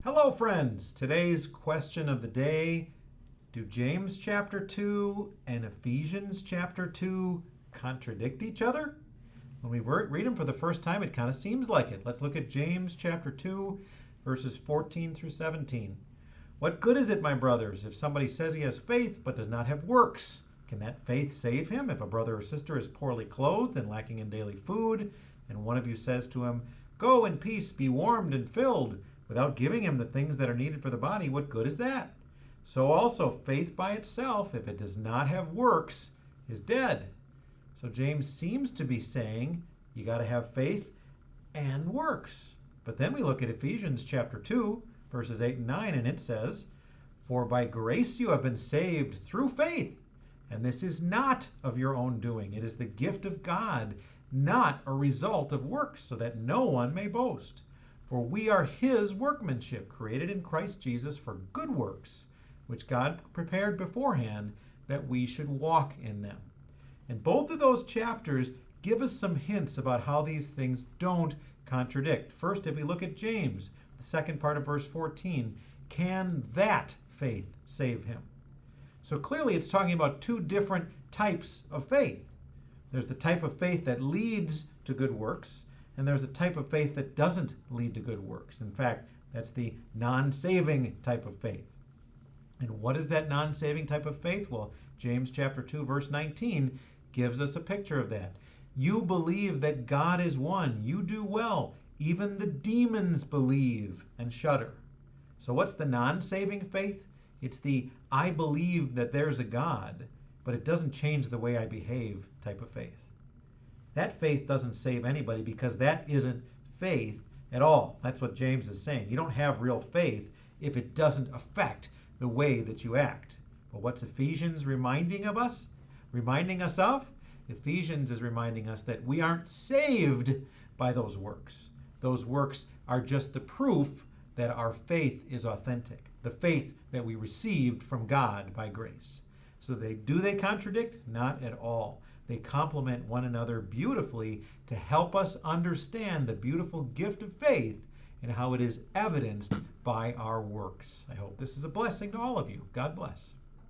Hello, friends. Today's question of the day: do James chapter 2 and Ephesians chapter 2 contradict each other? When we read them for the first time, it kind of seems like it. Let's look at James chapter 2, verses 14 through 17. What good is it, my brothers, if somebody says he has faith but does not have works? Can that faith save him? If a brother or sister is poorly clothed and lacking in daily food, and one of you says to him, "Go in peace, be warmed and filled," without giving him the things that are needed for the body, what good is that? So also faith by itself, if it does not have works, is dead. So James seems to be saying you got to have faith and works. But then we look at Ephesians chapter 2, verses 8 and 9, and it says, "For by grace you have been saved through faith, and this is not of your own doing. It is the gift of God, not a result of works, so that no one may boast. For we are his workmanship, created in Christ Jesus for good works, which God prepared beforehand that we should walk in them." And both of those chapters give us some hints about how these things don't contradict. First, if we look at James, the second part of verse 14, can that faith save him? So clearly it's talking about two different types of faith. There's the type of faith that leads to good works, and there's a type of faith that doesn't lead to good works. In fact, that's the non-saving type of faith. And what is that non-saving type of faith? Well, James chapter 2, verse 19 gives us a picture of that. You believe that God is one. You do well. Even the demons believe and shudder. So what's the non-saving faith? It's the I believe that there's a God, but it doesn't change the way I behave type of faith. That faith doesn't save anybody because that isn't faith at all. That's what James is saying. You don't have real faith if it doesn't affect the way that you act. But what's Ephesians reminding us of? Ephesians is reminding us that we aren't saved by those works. Those works are just the proof that our faith is authentic, the faith that we received from God by grace. So do they contradict? Not at all. They complement one another beautifully to help us understand the beautiful gift of faith and how it is evidenced by our works. I hope this is a blessing to all of you. God bless.